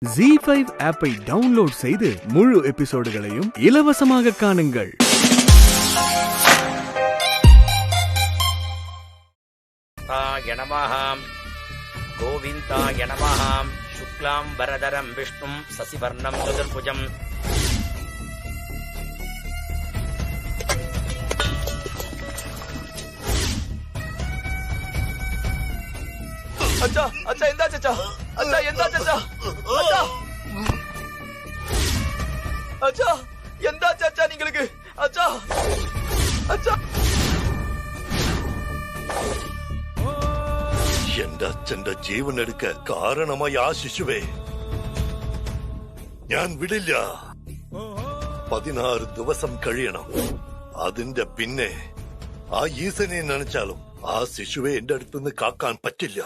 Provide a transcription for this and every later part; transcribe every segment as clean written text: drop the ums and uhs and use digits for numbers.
ZEE5 ஆப்பை download செய்து முழு எபிசோடுகளையும் இலவசமாக காணுங்கள். கோவிந்தாய நமஹ. சுக்லாம் வரதரம் விஷ்ணும் சசிவர்ணம் சதுர்புஜம். அச்சா அச்சா எந்த அச்சா அச்சா எந்த அச்சா அச்சா அச்சா எந்த அச்சா நீங்களுக்கு அச்சா அச்சா എന്റെ അച്ഛന്റെ ജീവൻ എടുക്ക കാരണമായി ആ ശിശുവേ ഞാൻ വിടില്ല. 16 ദിവസം കഴിയണം. അതിന്റെ പിന്നെ ആ ഈസനെ നനച്ചാലും ആ ശിശുവെ എന്റെ അടുത്തുനിന്ന് കാക്കാൻ പറ്റില്ല.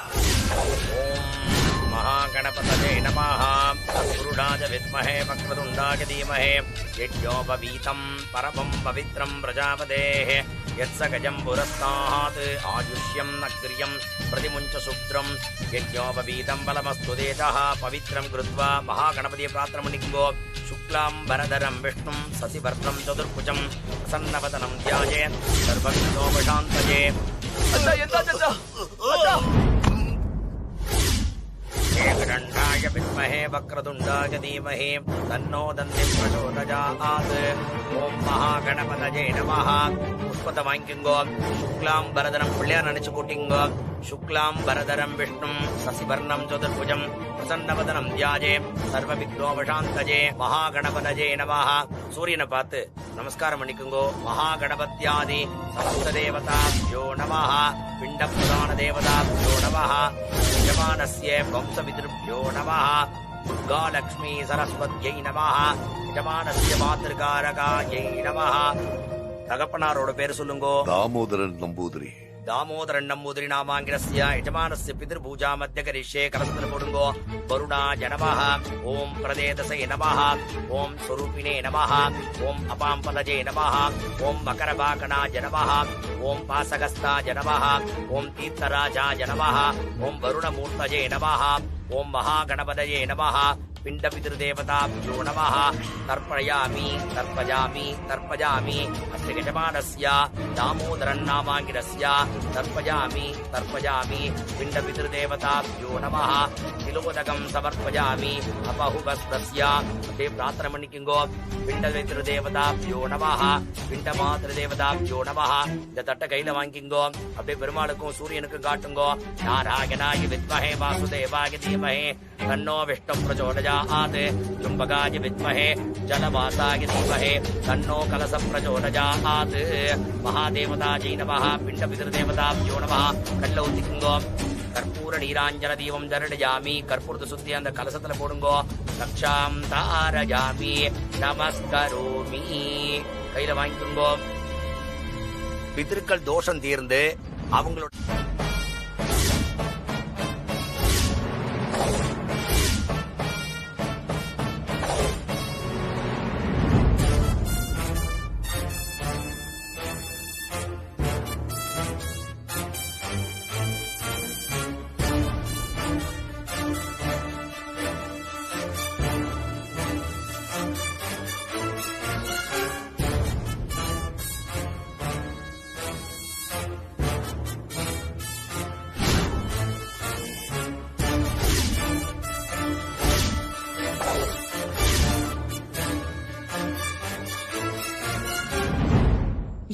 महागणपतये नमः. तत्पुरुषाय विद्महे वक्रतुण्डाय धीमहि यज्ञोपवीतं परमं पवित्रं प्रजापतेः यत्सगजं पुरस्तात् आयुष्यं नग्रियं प्रतिमुञ्च शुद्रं यज्ञोपवीतं बलमस्तु देशः पवित्रं कृत्वा महागणपति प्रार्थनमुनिगो शुक्लां वरदरं विष्णुं शशिवर्णं चतुर्भुजं प्रसन्नवदनं ध्यायेत् सर्वविघ्नोपशान्तये. அச்சா எந்த அச்சா அச்சா ஏகதண்டாய வித்மஹே வக்ரதுண்டாய தீமஹி தன்னோ தந்தி பிரச்சோதயாத். ஓம் மகாகணபதயே நமஹ. புஷ்பத்தை வாங்கிக்கோங்க. சுக்லாம் பரதரம் பிள்ளையார் நினைச்சு கூட்டிங்கோ. சுக்லாம் பரதரம் விஷ்ணும் சசிவர்ணம் சதுர்புஜம் பிரசன்னவதனம் தியாஜே சர்வ விக்னோபசாந்தஜே. மகாகணபதயே நமஹ. சூரியனை பார்த்து நமஸ்காரம் பண்ணிக்குங்கோ. மகாகணபத்யாதி சமஸ்த தேவதாப்யோ நமஹ. பிண்ட பிரதான தேவதாப்யோ நமஹ. யஜமானஸ்ய வம்சவிதிருப்யோ நமஹ. துர்காலக்ஷ்மி சரஸ்வத்யை நமஹ. யஜமானஸ்ய மாத்ருகாரகாயை நமஹ. தகப்பனாரோட பேரு சொல்லுங்கோ. தாமோதரன் நம்பூதிரி. தாமோதரன் நம்பூதிரி நாமாங்கிரஸ்ய யஜமானஸ்ய பிதிர்பூஜா மத்திய கரிஷ்யே. கலசத்துல போடுங்கோ. வருணாய நமஹ. ஓம் பிரதேதசே நமஹ. ஓம் ஸ்வரூபினே நமஹ. ஓம் அபாம்பதஜே நமஹ. ஓம் மகரபாகணாய நமஹ. ஓம் பாசகஸ்தாய நமஹ. ஓம் தீர்த்தராஜாய நமஹ. ஓம் வருணமூர்த்தஜே நமஹ. ஓம் மகாகணபதயே நமஹ. பிண்ட பிதிருதேவதாப்யோ நமஹ. தர்ப்பயாமி தர்ப்பயாமி தர்ப்பயாமி அஸ்ய யஜமானஸ்ய தாமோதரன் நாமாங்கிரஸ்ய தர்ப்பயாமி தர்ப்பயாமி பிண்ட பிதிருதேவதாப்யோ நமஹ. திலோதகம் சமர்ப்பயாமி அபஹுபஸ்தஸ்ய. அப்படியே பிரார்த்தனை பண்ணிக்குங்கோ. பிண்ட பிதிருதேவதாப்யோ நமஹ. பிண்ட மாத்ருதேவதாப்யோ நமஹ. இந்த தட்டை கையில வாங்கிங்கோ. அப்படியே பெருமாளுக்கும் சூரியனுக்கும் காட்டுங்கோ. நாராயணாய வித்மஹே வாசுதேவாய தீமஹே தன்னோ விஷ்ணு பிரச்சோதயாத். தும்பகாய வித்மஹே ஜலவாசாய தீமஹே தன்னோ கலச பிரச்சோதயாத். மகாதேவதாஜை நமஹ. பிண்ட பிதிருதேவதாப்யோ நமஹ. கல்ல ஊத்திக்குங்கோ. கற்பூர நீராஞ்சன தீபம் தரடயாமி. கற்பூரத்தை சுத்தி அந்த கலசத்துல போடுங்கோ. லக்ஷாம் தாரயாமி நமஸ்கரோமி. கையில வாங்கிக்குங்கோ. பிதர்கள் தோஷம் தீர்ந்து அவங்களோட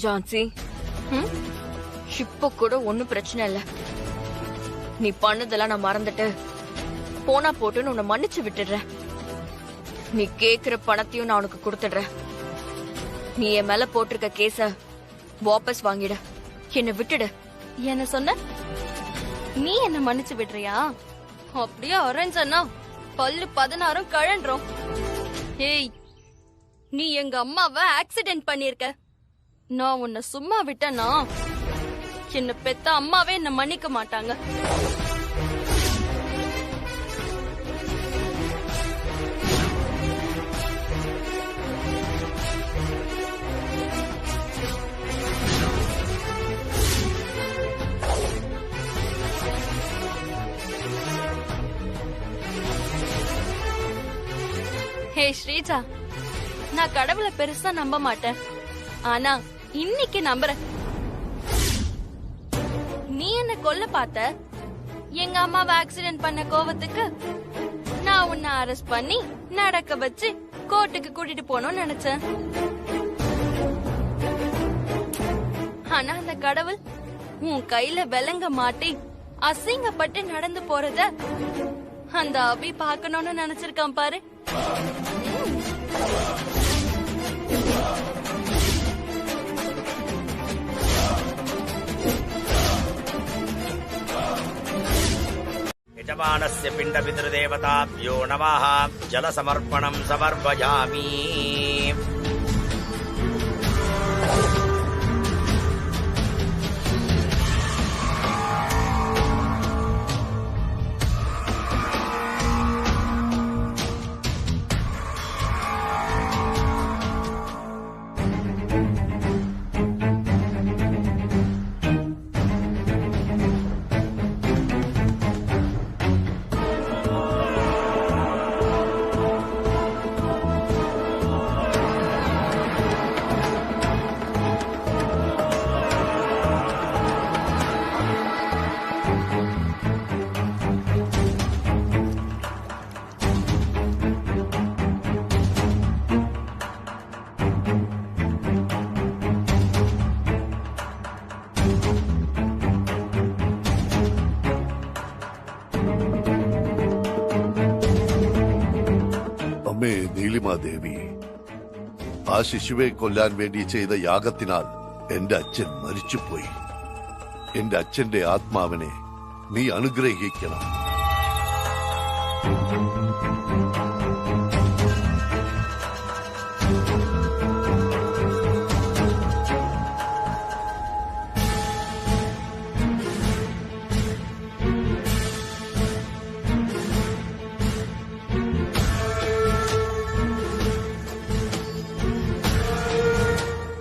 ஜான்சி, இப்ப கூட ஒன்னும் பிரச்சனை இல்ல. நீ பண்ணதெல்லாம் நான் மறந்துட்டு போனா போட்டுன்னு உன்னை மன்னிச்சு விட்டுடுறேன். நீ கேக்குற பணத்தையும் நான் உனக்கு கொடுத்துடுறேன். நீ என் மேல போட்டிருக்க கேஸ வாபஸ் வாங்கிடு. என்ன விட்டுடு. என்ன சொன்ன? நீ என்ன மன்னிச்சு விடுறியா? அப்படியே அரேஞ்சனா பல்லு 16 கழன்றோம். ஏய், நீ எங்க அம்மாவை ஆக்சிடென்ட் பண்ணிருக்க. நான் உன்னை சும்மா விட்டனா என்ன பெத்த அம்மாவே என்ன மன்னிக்க மாட்டாங்க. ஹே ஸ்ரீஜா, நான் கடவுளை பெருசா நம்ப மாட்டேன், ஆனா இன்னைக்கு நம்புறேன். நீ என்ன கொல்ல பார்த்த, எங்க அம்மாவை ஆக்சிடென்ட் பண்ண கோவத்துக்கு நான் உன்னை அரெஸ்ட் பண்ணி நடக்க வச்சு கோர்ட்டுக்கு கூட்டிட்டு போனோம்னு நினைச்சேன். ஆனா அந்த கடவுள் உன் கையில விலங்க மாட்டி அசிங்கப்பட்டு நடந்து போறத அந்த அபி பாக்கணும்னு நினைச்சிருக்கான் பாரு. यजमानस्य पिण्डपितृदेवताभ्यो नमः जलसमर्पणं समर्पयामि. അമ്മേ നീലിമാദേവി, ആ ശിശുവെ കൊല്ലാൻ വേണ്ടി ചെയ്ത യാഗത്തിനാൽ എന്റെ അച്ഛൻ മരിച്ചുപോയി. എന്റെ അച്ഛന്റെ ആത്മാവിനെ നീ അനുഗ്രഹിക്കണം.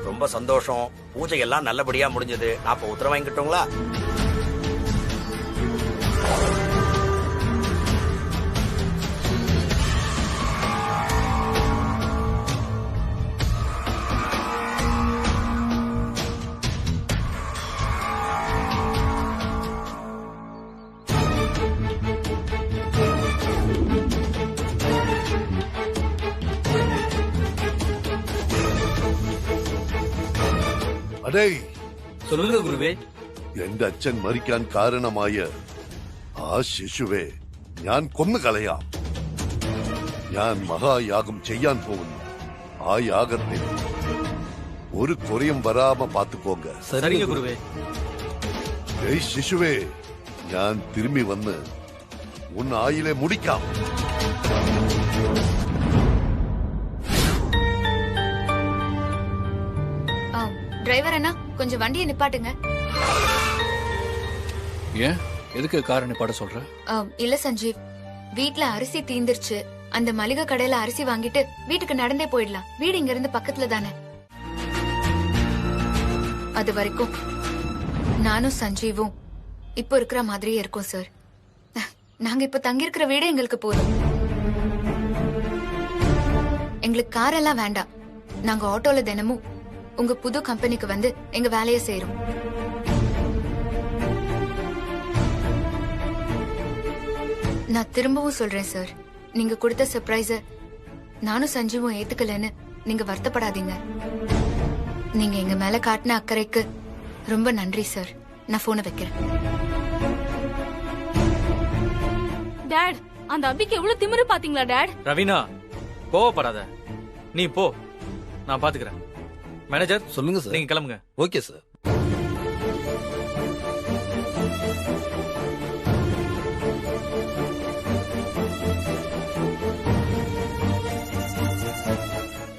ரொம்ப சந்தோஷம். பூஜை எல்லாம் நல்லபடியா முடிஞ்சது. நான் இப்ப உத்தரவு வாங்கிட்டோங்களா? അടേ, சொல்லுங்க குருவே. എന്റെ അച്ഛൻ മരിക്കാൻ കാരണമായ ആ ശിശുവെ ഞാൻ കൊന്നുകളയാം. ഞാൻ മഹായാഗം ചെയ്യാൻ പോകുന്നു. ആ യാഗത്തിൽ ഒരു കുറയും വരാമ പാത്തുക്കോങ്ക. சரிங்க குருவே. ഏയ് ശിശുവേ, ഞാൻ തിരുമ്പി വന്ന് ഉൻ ആയിലെ മുടിക്കാം. டிரைவர் அண்ணா, கொஞ்சம் வண்டியை நிப்பாட்டுங்க. ஏன் எதுக்கு காரை நிப்பாட்ட சொல்ற? இல்ல சஞ்சீவ், வீட்ல அரிசி தீந்துருச்சு. அந்த மளிகை கடையில அரிசி வாங்கிட்டு வீட்டுக்கு நடந்தே போயிடலாம். வீடு இங்க இருந்து பக்கத்துல தானே. அது வரைக்கும் நானும் சஞ்சீவும் இப்போ இருக்கிற மாதிரியே இருக்கோம் சார். நாங்க இப்ப தங்கி இருக்கிற வீடு எங்களுக்கு போதும். எங்களுக்கு கார் எல்லாம் வேண்டாம். நாங்க ஆட்டோல தினமும் உங்க புது கம்பெனிக்கு வந்து எங்க வேலையை செய்யறோம். நான் திரும்பவும் சொல்றேன் சார், நீங்க கொடுத்த சர்ப்ரைஸ நானும் சஞ்சீவும் ஏத்துக்கலன்னு நீங்க வருத்தப்படாதீங்க. நீங்க எங்க மேல காட்டின அக்கறைக்கு ரொம்ப நன்றி சார். நான் போனை வைக்கிறேன். டாட், அந்த அபிக்கு எவ்வளவு திமிரு பாத்தீங்களா டாட்? ரவீனா, கோவப்படாத. நீ போ, நான் பாத்துக்கிறேன். மேனேஜர் சொல்லுங்க சார். நீங்க கிளம்புங்க. Okay sir.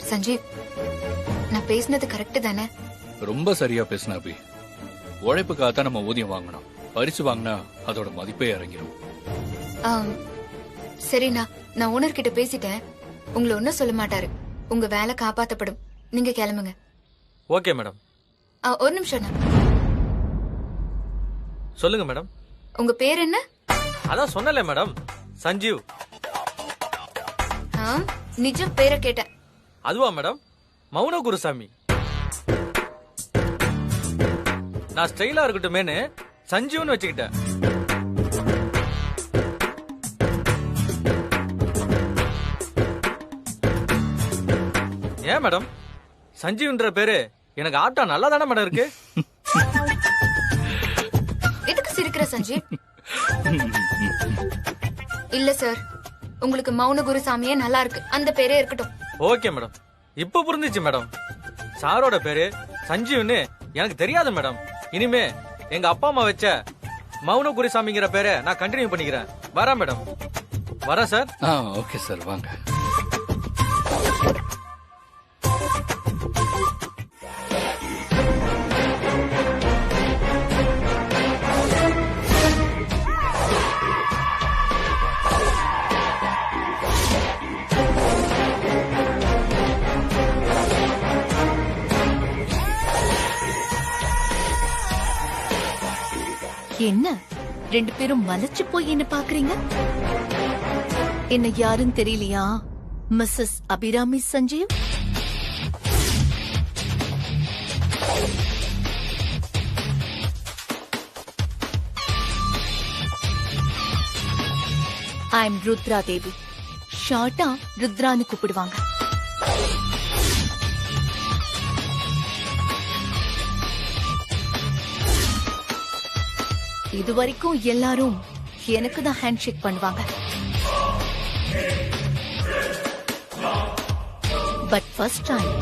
சஞ்சீவ், நான் பேசினது கரெக்ட் தானே? ரொம்ப சரியா பேசின அபி. உழைப்புக்காகத்தான் நம்ம ஊதியம் வாங்கணும். பரிசு வாங்கினா அதோட மதிப்பே இறங்கிடும். சரிண்ணா, நான் ஓனர் கிட்ட பேசிட்டேன். உங்களை ஒன்னும் சொல்ல மாட்டாரு. உங்க வேலை காப்பாத்தப்படும். நீங்க கிளம்புங்க. Okay madam. ஒரு நிமிஷம். சொல்லுங்க மேடம். உங்க பேர் என்ன? அதான் சொன்னல மேடம், சஞ்சீவ். நிஜ பேரை கேட்டேன். அதுவா மேடம்? மௌன குருசாமி. நான் ஸ்டைலா இருக்கட்டுமேனு சஞ்சீவன் வச்சுக்கிட்டேன். ஏன் மேடம் சஞ்சீவ்ன்ற பேரு எனக்கு ஆட்டா நல்லா தானே மேடம் இருக்கு? எதுக்கு சிரிக்கிற சஞ்சீவ்? இல்ல சார், உங்களுக்கு மௌன குருசாமியே நல்லா இருக்கு, அந்த பேரே இருக்கட்டும். ஓகே மேடம், இப்ப புரிஞ்சிச்சு மேடம். சாரோட பேரு சஞ்சீவ்னு எனக்கு தெரியாது மேடம். இனிமே எங்க அப்பா அம்மா வச்ச மௌன குருசாமிங்கிற பேரை நான் கண்டினியூ பண்ணிக்கிறேன். வரேன் மேடம். வரேன் சார். ஓகே சார், வாங்க. என்ன ரெண்டு பேரும் மலைச்சு போய் என்ன பாக்குறீங்க? என்ன யாருன்னு தெரியலையா? Mrs Abhirami Sanjeev. I am Rudra Devi. ஷார்ட்டா ருத்ரான்னு கூப்பிடுவாங்க. இது வரைக்கும் எல்லாரும் எனக்கு தான் ஹேண்ட் ஷேக் பண்ணுவாங்க. பட் ஃபர்ஸ்ட் டைம்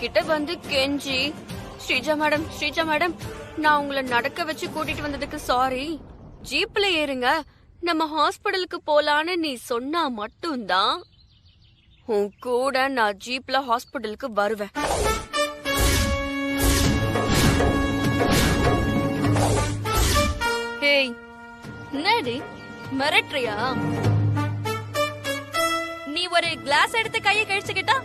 கிட்ட வந்து கெஞ்சி, ஸ்ரீஜா மேடம் நான் உங்களை நடக்க வச்சு கூட்டிட்டு வந்ததுக்கு சாரி, ஜீப்ல ஏறுங்க நம்ம ஹாஸ்பிடலுக்கு போலான்னு நீ சொன்னா மட்டும்தான் உன் கூட நான் ஜீப்ல ஹாஸ்பிடலுக்கு வருவேன். ஹேய், என்னடி மிரட்டுறியா? நீ ஒரு கிளாஸ் எடுத்து கையை கழிச்சுக்கிட்டா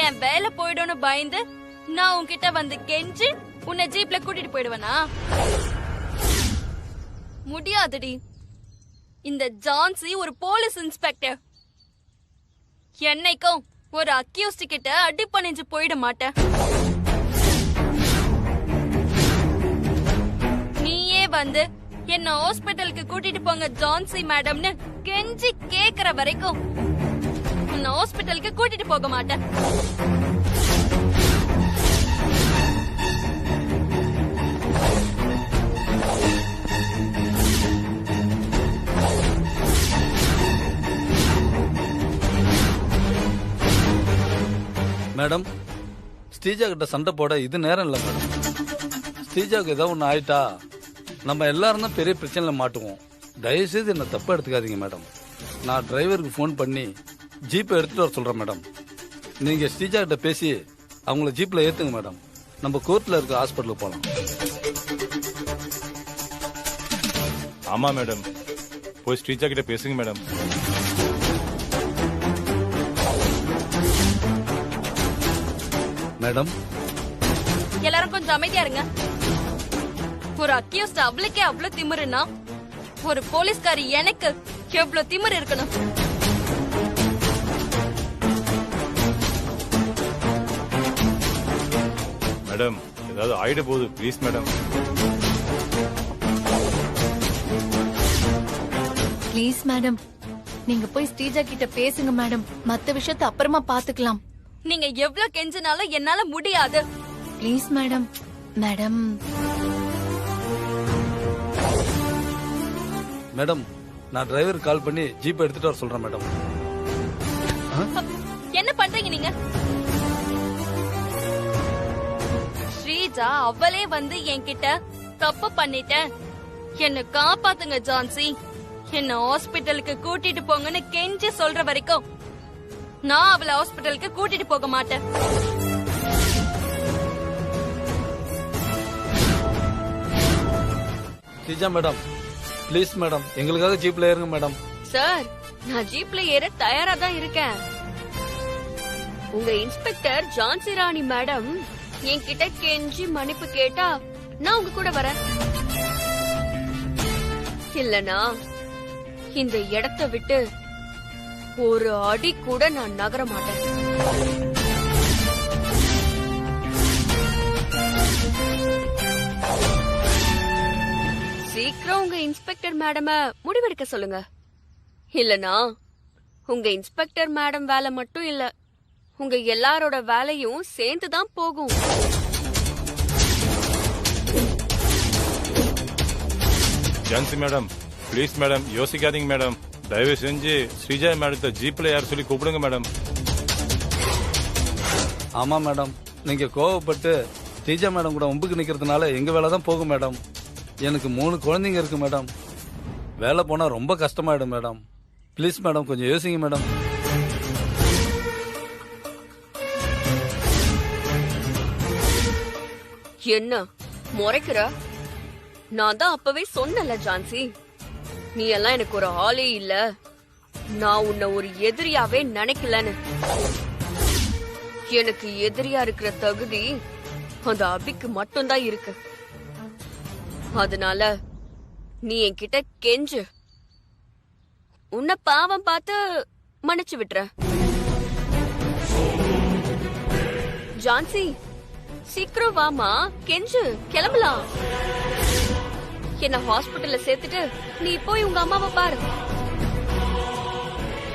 என் வேலை போயிடும்னு பயந்து நான் உன்கிட்ட வந்து கெஞ்சி உன்னை ஜீப்ல கூட்டிட்டு போயிடுவேனா? முடியாதுடி. இந்த ஜான்சி ஒரு போலீஸ் இன்ஸ்பெக்டர். என்னைக்கும் ஒரு அக்யூஸ்ட் கிட்ட அடி பணிஞ்சு போயிட மாட்டேன். நீயே வந்து என்ன ஹாஸ்பிட்டலுக்கு கூட்டிட்டு போங்க ஜான்சி மேடம்னு கெஞ்சி கேக்குற வரைக்கும் உன்னை ஹாஸ்பிட்டலுக்கு கூட்டிட்டு போக மாட்டேன். மேடம், ஸ்ரீஜா கிட்ட சண்டை போட இது நேரம் இல்லை மேடம். ஸ்ரீஜாவுக்கு ஏதாவது ஒன்று ஆயிட்டா நம்ம எல்லாரும் தான் பெரிய பிரச்சனையில மாட்டுவோம். தயவுசெய்து என்ன தப்பா எடுத்துக்காதீங்க மேடம். நான் டிரைவருக்கு ஃபோன் பண்ணி ஜீப்பை எடுத்துட்டு வர சொல்றேன் மேடம். நீங்க ஸ்ரீஜா கிட்ட பேசி அவங்கள ஜீப்ல ஏத்துங்க மேடம். நம்ம கோர்ட்ல இருக்க ஹாஸ்பிட்டலுக்கு போலாம். ஆமா மேடம், போய் ஸ்ரீஜா கிட்ட பேசுங்க மேடம். மேடம், எல்லாரும் கொஞ்சம் அமைதியா இருங்க. ஒரு அக்யூஸ்ட் அவளுக்கே அவ்வளவு திமிருன்னா ஒரு போலீஸ்காரி எனக்கு எவ்வளவு திமிரு இருக்கணும்? மேடம், ஏதாவது ஆயிட போகுது, ப்ளீஸ் மேடம். ப்ளீஸ் மேடம், நீங்க போய் ஸ்ரீஜா கிட்ட பேசுங்க மேடம். மத்த விஷயத்தை அப்புறமா பாத்துக்கலாம். நீங்க எவ்வளவு கெஞ்சினாலும் என்னால முடியாது. Please madam. மேடம் மேடம், நான் டிரைவருக்கு கால் பண்ணி ஜீப்பை எடுத்துட்டு வர சொல்றேன் மேடம். என்ன பண்றீங்க நீங்க? ஸ்ரீஜா அவளே வந்து என்கிட்ட தப்பு பண்ணிட்டேன், என்ன காப்பாத்துங்க ஜான்சி, என்ன ஹாஸ்பிட்டலுக்கு கூட்டிட்டு போங்கன்னு கெஞ்சி சொல்ற வரைக்கும் நான் அவளை ஹாஸ்பிட்டலுக்கு கூட்டிட்டு போக மாட்டேன். ஸ்ரீஜா மேடம், ப்ளீஸ் மேடம், எங்களுக்காக ஜீப்ல ஏறுங்க மேடம். சார், நான் ஜீப்ல ஏற தயாரா தான் இருக்கேன். உங்க இன்ஸ்பெக்டர் ஜான்சி ராணி மேடம் என்கிட்ட கெஞ்சி மன்னிப்பு கேட்டா நான் உங்க கூட வரேன். இல்லனா இந்த இடத்தை விட்டு ஒரு அடி கூட நான் நகர மாட்டேன். சீக்கிரம் உங்க இன்ஸ்பெக்டர் மேடம முடிவெடுக்க சொல்லுங்க. இல்லனா உங்க இன்ஸ்பெக்டர் மேடம் வேலை மட்டும் இல்ல, உங்க எல்லாரோட வேலையும் சேர்ந்துதான் போகும். ஜான்சி மேடம், ப்ளீஸ் மேடம், யோசிக்காதீங்க மேடம். தயவு செஞ்சு ஸ்ரீஜா மேடத்தை ஜீப்ல யார் சொல்லி கூப்பிடுங்க மேடம். ஆமா மேடம், நீங்க கோவப்பட்டு ஸ்ரீஜா மேடம் கூட ஒம்புக்கு நிக்கிறதுனால எங்க வேலை தான் போகும் மேடம். எனக்கு 3 குழந்தைங்க இருக்கு மேடம். வேலை போனா ரொம்ப கஷ்டமாயிடும் மேடம். ப்ளீஸ் மேடம், கொஞ்சம் யோசிங்க மேடம். என்ன முறைக்கிற? நான் தான் அப்பவே சொன்னல ஜான்சி, நீ எல்லாம் எனக்கு ஒரு ஆளே இல்ல, நான் உன்னை ஒரு எதிரியாவே நினைக்கலன்னு. எனக்கு எதிரியா இருக்கிற தகுதி அந்த அபிக்கு மட்டும்தான் இருக்கு. அதனால நீ என்கிட்ட கெஞ்சு, உன்னை பாவம் பார்த்து மன்னிச்சு விட்டுற. ஜான்சி, சீக்கிரம் வாமா, கெஞ்சு, கிளம்பலாம். என்ன ஹாஸ்பிட்டல்ல சேர்த்துட்டு நீ போய் உங்க அம்மாவை பாரு.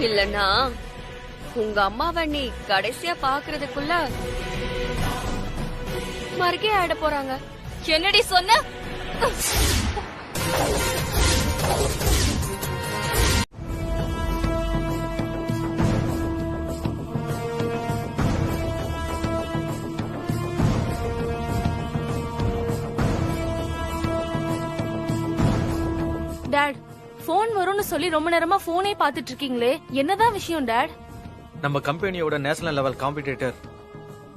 இல்லனா உங்க அம்மாவை நீ கடைசியா பாக்குறதுக்குள்ள மறுக்கே ஆயிட போறாங்க. என்னடி சொன்ன? டாட், போன் வரும்னு சொல்லி ரொம்ப நேரமா போனே பாத்துட்டு இருக்கீங்களே, என்னதான் விஷயம் டாட்? நம்ம கம்பெனியோட national level competitor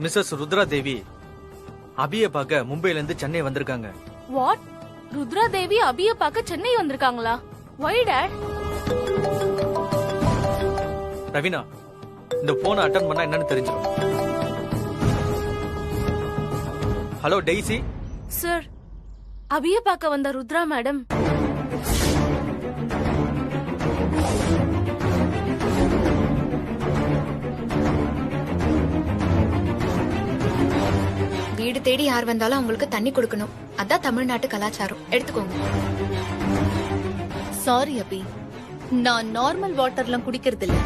Mrs Rudra Devi அபிய பார்க்க மும்பைல இருந்து சென்னை வந்திருக்காங்க. வாட்? ருத்ரா தேவி அபிய பார்க்க சென்னை வந்திருக்காங்களா? Y dot? ரவீனா, இந்த போனை அட்டன் பண்ணா என்னன்னு தெரிஞ்சிடும். ஹலோ டெய்சி சார், அபிய பார்க்க வந்த ருத்ரா மேடம் வீடு தேடி யார் வந்தாலும் அவங்களுக்கு தண்ணி கொடுக்கணும். அதான் தமிழ்நாட்டு கலாச்சாரம். எடுத்துக்கோங்க. சாரி அபி, நான் நார்மல் வாட்டர்லாம் குடிக்கிறது இல்ல.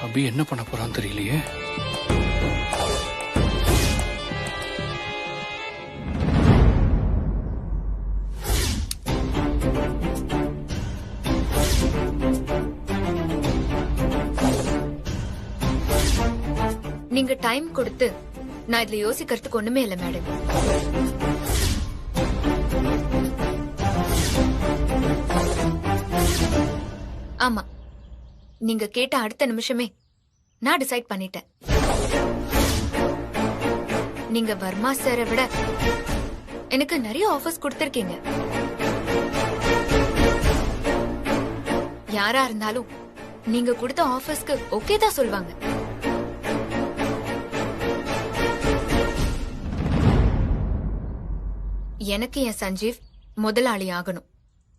அபி என்ன பண்ண போறான்னு தெரியலையே. நீங்க டைம் கொடுத்து நான் இதுல யோசிக்கிறதுக்கு ஒண்ணுமே இல்ல மேடம். ஆமா, நீங்க கேட்ட அடுத்த நிமிஷமே நான் டிசைட் பண்ணிட்டேன். நீங்க வர்மா சாரை விட எனக்கு நிறைய ஆஃபர்ஸ் கொடுத்திருக்கீங்க. யாரா இருந்தாலும் நீங்க கொடுத்த ஆஃபர்ஸ்க்கு ஓகே தான் சொல்வாங்க. எனக்கு என் சஞ்சீவ் முதலாளி ஆகணும்.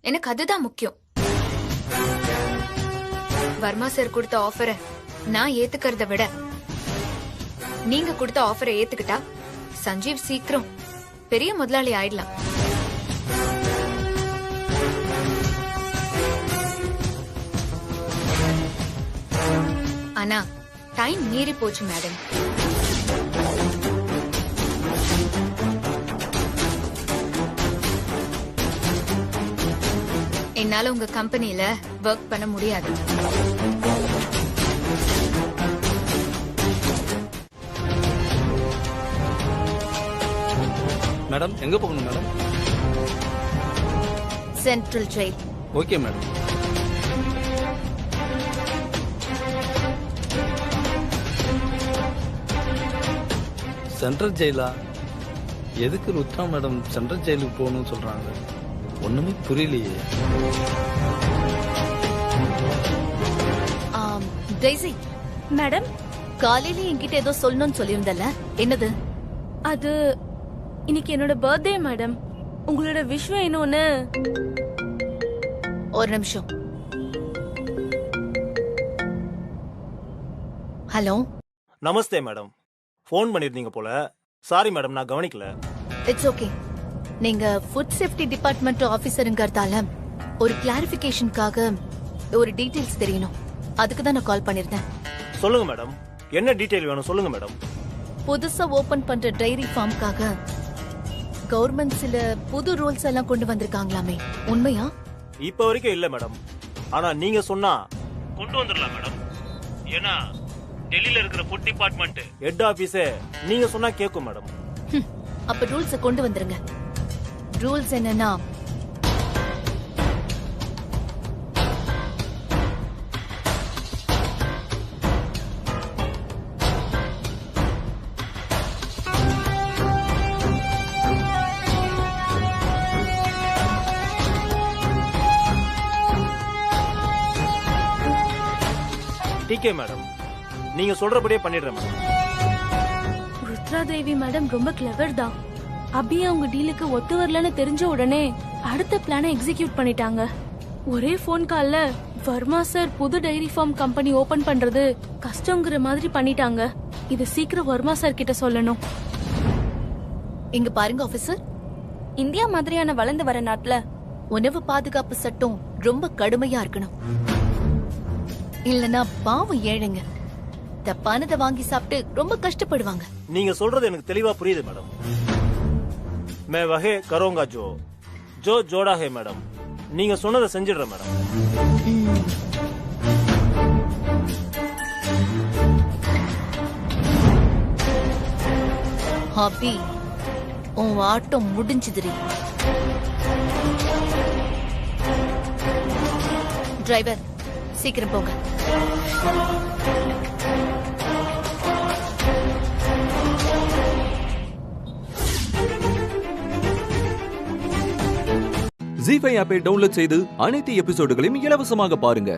எனக்கு அதுதான் முக்கியம். வர்மா சார் கொடுத்த ஆஃபரை நான் ஏத்துக்கிறத விட நீங்க கொடுத்த ஆஃபரை ஏத்துக்கிட்டா சஞ்சீவ் சீக்கிரம் பெரிய முதலாளி ஆயிடலாம். ஆனா டைம் மீறி போச்சு மேடம். என்னால உங்க கம்பெனில ஒர்க் பண்ண முடியாது. மேடம் எங்க போகணும் madam? Central jail. Okay madam. Central ஜெயிலா? எதுக்கு ருத்ரா மேடம் சென்ட்ரல் ஜெயிலுக்கு போகணும்னு சொல்றாங்க? ஒண்ணுமே புரியலையே. டெய்ஸி மேடம், காலையில என்கிட்ட ஏதோ சொல்லணும்னு சொல்லியிருந்தல, என்னது? அது இன்னைக்கு என்னோட பர்த்டே மேடம். உங்களோட விஷ் வேணும்னு. ஒரு நிமிஷம். ஹலோ. நமஸ்தே மேடம். ஃபோன் பண்ணிருந்தீங்க போல. சாரி மேடம், நான் கவனிக்கல. It's okay. நீங்க ஃபுட் சேஃப்டி டிபார்ட்மெண்ட் ஆபீசருங்கறதால ஒரு கிளாரிபிகேஷனுக்காக ஒரு டீடைல்ஸ் தெரியணும். அதுக்கு தான் நான் கால் பண்ணிருந்தேன். சொல்லுங்க மேடம், என்ன டீடைல் வேணும் சொல்லுங்க மேடம். புதுசா ஓபன் பண்ற டைரி ஃபார்ம்காக கவர்மெண்ட் சில புது ரூல்ஸ் எல்லாம் கொண்டு வந்திருக்காங்களாமே, உண்மையா? இப்ப வரைக்கும் இல்ல மேடம். ஆனா நீங்க சொன்னா கொண்டு வந்துடலாம் மேடம். ஏன்னா டெல்லியில இருக்கிற ஃபுட் டிபார்ட்மெண்ட் ஹெட் ஆபீஸே நீங்க சொன்னா கேட்கும் மேடம். அப்ப ரூல்ஸ் கொண்டு வந்துருங்க. ரூல்ஸ் என்னன்னா, டிகே மேடம், நீங்க சொல்றபடியே பண்ணிடுறேன் மேடம். ருத்ரா தேவி மேடம் ரொம்ப கிளவர் தான். அபி அவங்க டீலுக்கு ஒத்து வரலன்னு தெரிஞ்ச உடனே அடுத்த பிளானை எக்ஸிக்யூட் பண்ணிட்டாங்க. ஒரே போன் கால்ல வர்மா சார் புது டைரி ஃபார்ம் கம்பெனி ஓபன் பண்றது கஷ்டங்கிற மாதிரி பண்ணிட்டாங்க. இது சீக்கிரம் வர்மா சார் கிட்ட சொல்லணும். இங்க பாருங்க ஆபீசர், இந்தியா மாதிரியான வளர்ந்து வர நாட்டுல உணவு பாதுகாப்பு சட்டம் ரொம்ப கடுமையா இருக்கணும். இல்லனா பாவம் ஏழைங்க தப்பானதை வாங்கி சாப்பிட்டு ரொம்ப கஷ்டப்படுவாங்க. நீங்க சொல்றது எனக்கு தெளிவா புரியுது மேடம். மே வகே கரோங்கா ஜோ ஜோ ஜோடா ஹே மேடம். நீங்க சொன்னதை செஞ்சிடுறேன் மேடம். ஹாபி, உன் ஆட்டம் முடிஞ்சுதுரி. டிரைவர் சீக்கிரம் போங்க. ஜீ5 ஆப்பை டவுன்லோட் செய்து அனைத்து எபிசோடுகளையும் இலவசமாக பாருங்க.